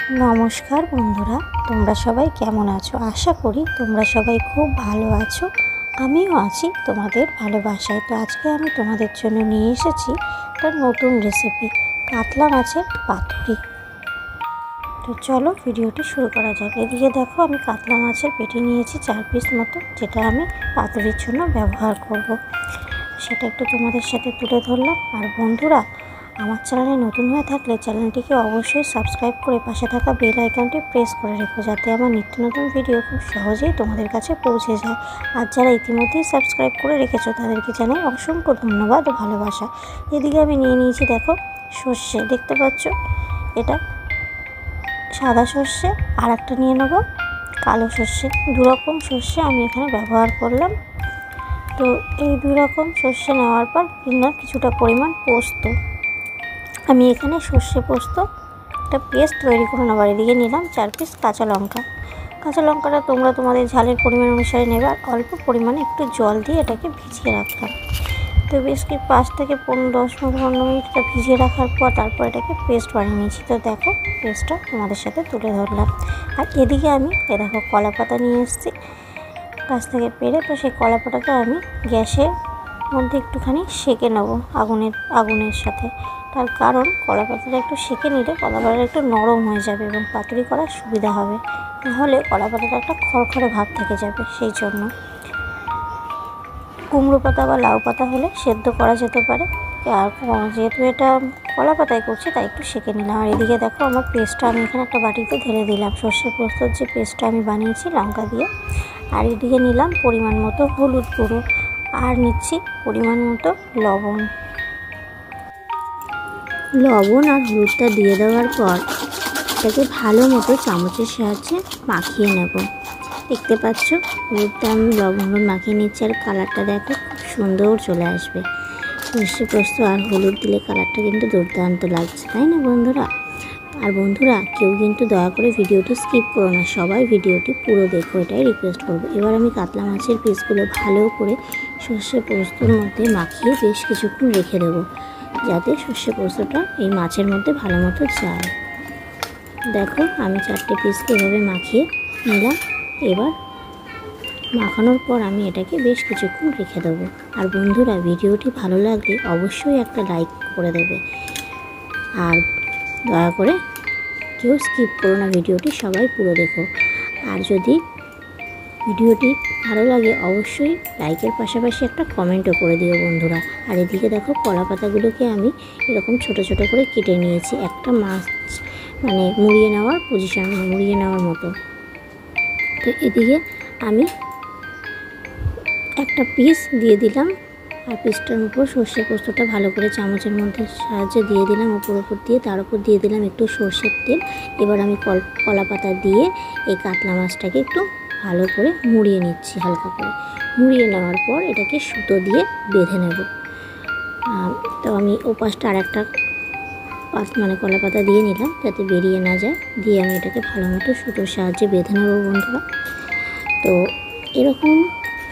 নমস্কার বন্ধুরা, তোমরা সবাই কেমন আছো? আশা করি তোমরা সবাই খুব ভালো আছো। আমিও আছি তোমাদের ভালোবাসায়। তো আজকে আমি তোমাদের জন্য নিয়ে এসেছি একটা নতুন রেসিপি, কাতলা মাছের পাতুরি। তো চলো ভিডিওটি শুরু করা যাক। এদিকে দেখো, আমি কাতলা মাছের পেটি নিয়েছি 4 পিস মতো, যেটা আমি পাতুরির জন্য ব্যবহার করব। সেটা একটু তোমাদের সাথে তুলে ধরলাম। আর বন্ধুরা, আমার চ্যানেলে নতুন হয়ে থাকলে চ্যানেলটিকে অবশ্যই সাবস্ক্রাইব করে পাশে থাকা বেল আইকনটি প্রেস করে রেখো, যাতে আমার নিত্য নতুন ভিডিও খুব সহজেই তোমাদের কাছে পৌঁছে যায়। আর যারা ইতিমধ্যেই সাবস্ক্রাইব করে রেখেছো তাদেরকে জানাই অসংখ্য ধন্যবাদ ও ভালোবাসা। এদিকে আমি নিয়ে নিয়েছি দেখো সর্ষে, দেখতে পাচ্ছ এটা সাদা সর্ষে, আর একটা নিয়ে নেবো কালো সর্ষে। দুরকম সর্ষে আমি এখানে ব্যবহার করলাম। তো এই দুই রকম সর্ষে নেওয়ার পর কিছুটা পরিমাণ পোস্ত, আমি এখানে সর্ষে পোস্ত একটা পেস্ট তৈরি করে নেবার। এদিকে নিলাম 4 পিস কাঁচা লঙ্কা। কাঁচা লঙ্কাটা তোমরা তোমাদের ঝালের পরিমাণ অনুসারে নেবে। আর অল্প পরিমাণে একটু জল দিয়ে এটাকে ভিজিয়ে রাখলাম। তো বেশ কি 5 থেকে 10-15 মিনিট এটা ভিজিয়ে রাখার পর তারপর এটাকে পেস্ট বানিয়ে নিয়েছি। তো দেখো পেস্টটা তোমাদের সাথে তুলে ধরলাম। আর এদিকে আমি দেখো কলা পাতা নিয়ে এসেছি গাছ থেকে পেড়ে। তো সেই কলা পাতাটা আমি গ্যাসের মধ্যে একটুখানি সেঁকে নেবো আগুনের সাথে। তার কারণ কলা পাতাটা একটু সেঁকে নিলে কলা পাতাটা একটু নরম হয়ে যাবে এবং পাতুরি করার সুবিধা হবে। নাহলে কলা পাতাটা একটা খড়খড়ে ভাব থেকে যাবে। সেই জন্য কুমড়ো পাতা বা লাউ পাতা হলে সেদ্ধ করা যেতে পারে। আর যেহেতু এটা কলা পাতায় করছি তাই একটু সেঁকে নিলাম। আর এদিকে দেখো আমার পেস্টটা আমি এখানে একটা বাটিতে ঢেলে দিলাম, সর্ষে পোস্তর যে পেস্টটা আমি বানিয়েছি লঙ্কা দিয়ে। আর এদিকে নিলাম পরিমাণ মতো হলুদ গুঁড়ো, আর নিচ্ছি পরিমাণ মতো লবণ আর হলুদটা দিয়ে দেওয়ার পর এটাকে ভালো মতো চামচের সাহায্যে মাখিয়ে নেব। দেখতে পাচ্ছ হলুদটা আমি লবণ মাখিয়ে নিচ্ছি। আর কালারটা দেখো খুব সুন্দর চলে আসবে। সর্ষে পোস্ত আর হলুদ দিলে কালারটা কিন্তু দুর্দান্ত লাগছে, তাই না বন্ধুরা? আর বন্ধুরা, কেউ কিন্তু দয়া করে ভিডিওটি স্কিপ করো না, সবাই ভিডিওটি পুরো দেখো, এটাই রিকোয়েস্ট করবো। এবার আমি কাতলা মাছের পিসগুলো ভালো করে সর্ষে পোস্তর মধ্যে মাখিয়ে বেশ কিছুক্ষণ রেখে দেবো, যাতে সর্ষে পোস্তটা এই মাছের মধ্যে ভালো মতো যায়। দেখো আমি 4টে পিসকে এভাবে মাখিয়ে নিলাম। এবার মাখানোর পর আমি এটাকে বেশ কিছুক্ষণ রেখে দেবো। আর বন্ধুরা, ভিডিওটি ভালো লাগলে অবশ্যই একটা লাইক করে দেবে। আর দয়া করে কেউ স্কিপ করো না, ভিডিওটি সবাই পুরো দেখো। আর যদি ভিডিওটি ভালো লাগে অবশ্যই লাইকের পাশাপাশি একটা কমেন্টও করে দিও বন্ধুরা। আর এদিকে দেখো কলা পাতাগুলোকে আমি এরকম ছোট ছোট করে কেটে নিয়েছি, একটা মাছ মুড়িয়ে নেওয়ার পজিশন, মুড়িয়ে নেওয়ার মতো। তো এদিকে আমি একটা পিস দিয়ে দিলাম, আর পিসটার উপর সর্ষে পোস্তটা ভালো করে চামচের মধ্যে সাহায্যে দিয়ে দিলাম উপর দিয়ে। তার উপর দিয়ে দিলাম একটু সর্ষের তেল। এবার আমি কলা পাতা দিয়ে এই কাতলা মাছটাকে একটু ভালো করে মুড়িয়ে নিচ্ছি। হালকা করে মুড়িয়ে নেওয়ার পর এটাকে সুতো দিয়ে বেঁধে নেব। তো আমি ওপাশটা আর একটা কলা পাতা দিয়ে নিলাম যাতে বেরিয়ে না যায়। দিয়ে আমি এটাকে ভালো মতো সুতোর সাহায্যে বেঁধে নেব বন্ধুরা। তো এরকম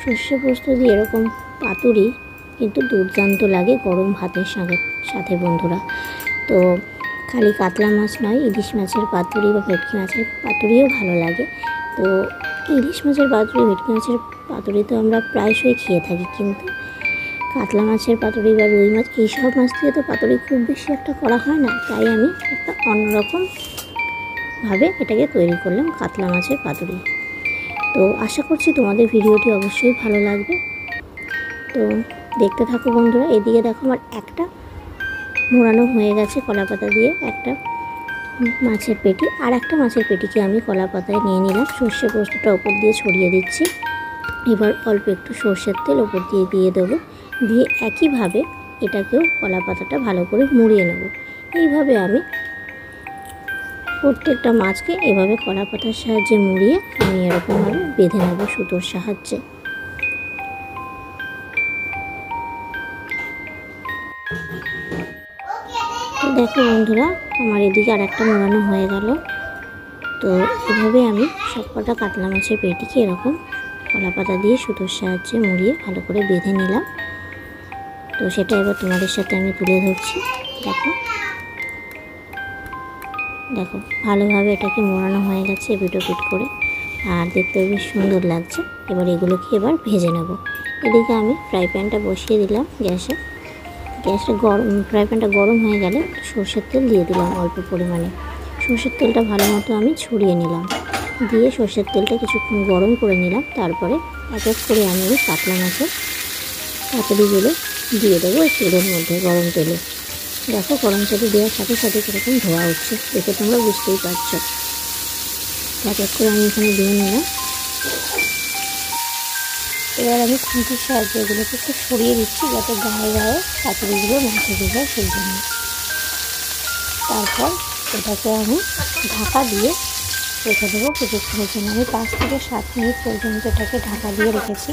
সর্ষে পোস্ত দিয়ে এরকম পাতুরি কিন্তু দুর্দান্ত লাগে গরম ভাতের সাথে বন্ধুরা। তো খালি কাতলা মাছ নয়, ইলিশ মাছের পাতুরি বা ভেটকি মাছের পাতুরিও ভালো লাগে। তো ইলিশ মাছের পাতুরি, ভেটকি মাছের পাতুরি তো আমরা প্রায়শই খেয়ে থাকি, কিন্তু কাতলা মাছের পাতুরি বা রুই মাছ এইসব মাছ দিয়ে তো পাতুরি খুব বেশি একটা করা হয় না। তাই আমি একটা অন্যরকমভাবে এটাকে তৈরি করলাম কাতলা মাছের পাতুরি। তো আশা করছি তোমাদের ভিডিওটি অবশ্যই ভালো লাগবে। তো দেখতে থাকো বন্ধুরা। এদিকে দেখো আমার একটা মোড়ানো হয়ে গেছে কলা পাতা দিয়ে একটা মাছের পেটি। আর একটা মাছের পেটিকে আমি কলা পাতায় নিয়ে নিলাম, সর্ষে পোস্তটা ওপর দিয়ে ছড়িয়ে দিচ্ছি। এবার অল্প একটু সর্ষের তেল ওপর দিয়ে দেবো। দিয়ে একইভাবে এটাকেও কলা পাতাটা ভালো করে মুড়িয়ে নেব। এইভাবে আমি প্রত্যেকটা মাছকে এভাবে কলা পাতার সাহায্যে মুড়িয়ে আমি এরকমভাবে বেঁধে নেব সুতোর সাহায্যে। তো দেখো বন্ধুরা, আমার এদিকে আর একটা মোড়ানো হয়ে গেল। তো এভাবে আমি সবকটা কাতলা মাছের পেটিকে এরকম কলা পাতা দিয়ে সুতোর সাহায্যে মুড়িয়ে ভালো করে বেঁধে নিলাম। তো সেটা এবার তোমাদের সাথে আমি তুলে ধরছি। দেখো দেখো ভালোভাবে এটাকে মোড়ানো হয়ে গেছে এপিট ওপিট করে, আর দেখতেও বেশ সুন্দর লাগছে। এবার এগুলোকে এবার ভেজে নেব। এদিকে আমি ফ্রাই প্যানটা বসিয়ে দিলাম গ্যাসে। গ্যাসটা ফ্রাই প্যানটা গরম হয়ে গেলে সর্ষের তেল দিয়ে দিলাম অল্প পরিমাণে। সর্ষের তেলটা ভালো মতো আমি ছড়িয়ে নিলাম, দিয়ে সর্ষের তেলটা কিছুক্ষণ গরম করে নিলাম। তারপরে এক এক করে আমি ওই কাতলা মাছের পাতুরিগুলো দিয়ে দেবো এই তেলের মধ্যে, গরম তেলে। দেখো গরম তেলে দেওয়ার সাথে সাথে কীরকম ধোয়া উঠছে, দেখে তোমরা বুঝতেই পারছো। এক এক করে আমি এখানে দিয়ে নিলাম। এবার আমি খুন্তির সাহায্যে এগুলোকে একটু সরিয়ে দিচ্ছি, যাতে গায়ে গায়ে পাতুরিগুলো না থেকে যায় সেই জন্য। তারপর এটাকে আমি ঢাকা দিয়ে রেখে দেবো কিছুক্ষণের জন্য। আমি 5 থেকে 7 মিনিট পর্যন্ত এটাকে ঢাকা দিয়ে রেখেছি।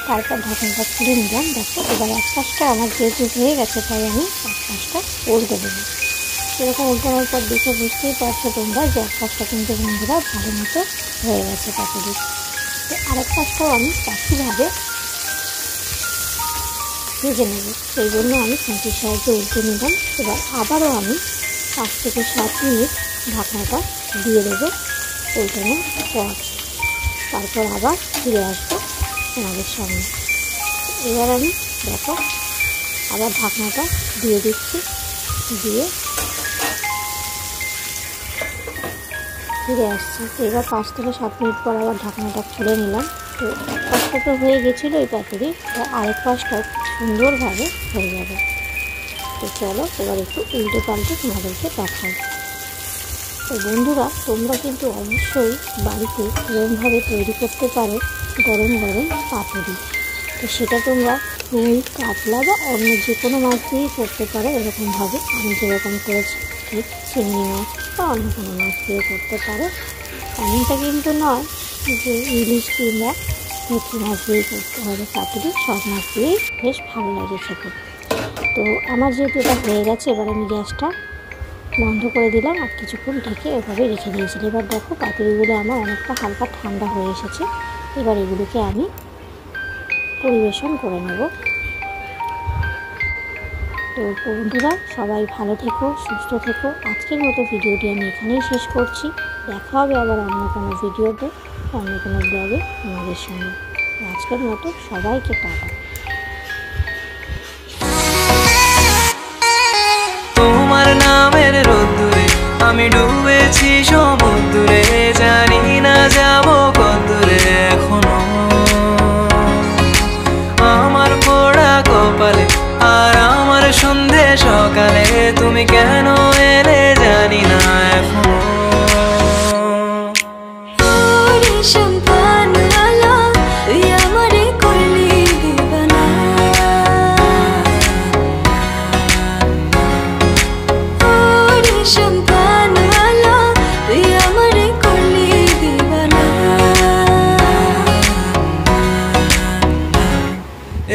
তারপর ঢাকনাটা খুলে নিলাম। দেখো এবার এক পাশটা আমার যেহেতু হয়ে গেছে, তাই আমি এক পাশটা উল্টে দেবো। এরকম উল্টানোর পর দেখে বুঝতেই পারছো তোমরা যে এক পাশটা কিন্তু বন্ধুরা ভালো মতো হয়ে গেছে পাতুরি। তো আরেক পাশটাও আমি একইভাবে ভেজে নেব, সেই জন্য আমি খুন্তির সাহায্যে উল্টে নিলাম। এবার আবারও আমি 5 থেকে 7 মিনিট ঢাকনাটা দিয়ে দেবো উল্টানোর পর। তারপর আবার ফিরে আসবো তোমাদের সামনে। এবার আমি দেখো আবার ঢাকনাটা দিয়ে দিচ্ছি, দিয়ে ফিরে আসছি। এবার 5 থেকে 7 মিনিট পর আবার ঢাকনাটা খুলে নিলাম। তো এক পাশটা তো হয়ে গেছিলো এই পাতুরি, আরেক পাশটাও সুন্দরভাবে হয়ে যাবে। তো চলো এবার একটু উল্টে পাল্টে তোমাদেরকে দেখাই। তো বন্ধুরা তোমরা কিন্তু অবশ্যই বাড়িতে এরকমভাবে তৈরি করতে পারো গরম গরম পাতুরি। তো সেটা তোমরা রুই, কাতলা বা অন্য যে কোনো মাছ দিয়েই করতে পারো এরকমভাবে। আমি যেরকম করেছি ঠিক চিংড়ি মাছ বা অন্য কোনো মাছ দিয়ে করতে পারো। এমনটা কিন্তু নয় যে ইলিশ কিংবা ভেটকি মাছ দিয়েই করতে হবে পাতুরি, সব মাছ দিয়েই বেশ ভালো লাগে খেতে। তো আমার যেহেতু এটা হয়ে গেছে, এবার আমি গ্যাসটা বন্ধ করে দিলাম আর কিছুক্ষণ ঢেকে এভাবে রেখে দিয়েছিলাম। এবার দেখো পাতুরিগুলো আমার অনেকটা হালকা ঠান্ডা হয়ে এসেছে। এবার এগুলোকে আমি পরিবেশন করে নেব। তো বন্ধুরা সবাই ভালো থেকো, সুস্থ থেকো। আজকের মতো ভিডিওটি আমি এখানেই শেষ করছি। দেখা হবে আবার অন্য কোনো ভিডিওতে, অন্য কোনো ব্লগে আমাদের সঙ্গে। আজকের মতো সবাইকে টাটা। তোমার নামের রোদ্দুরে আমি ডুবেছি সমুদ্রে, জানি না যাব কতদূরে এখনো। আমার পোড়া কপালে আর আমার সন্ধে সকালে তুমি কেন এলে জানি না এখনো।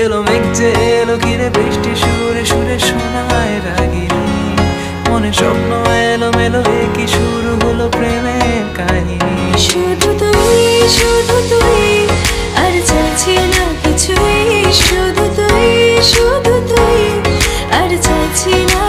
এলো মেঘ যে এলো ঘিরে বৃষ্টি সুরে সুরে শোনায় রাগিনী, মনে স্বপ্ন এলো মেলো কি শুরু হলো প্রেমের কাহিনী। শুধু তুই আর চাইছি না কিছুই, শুধু তুই আর চাইছি না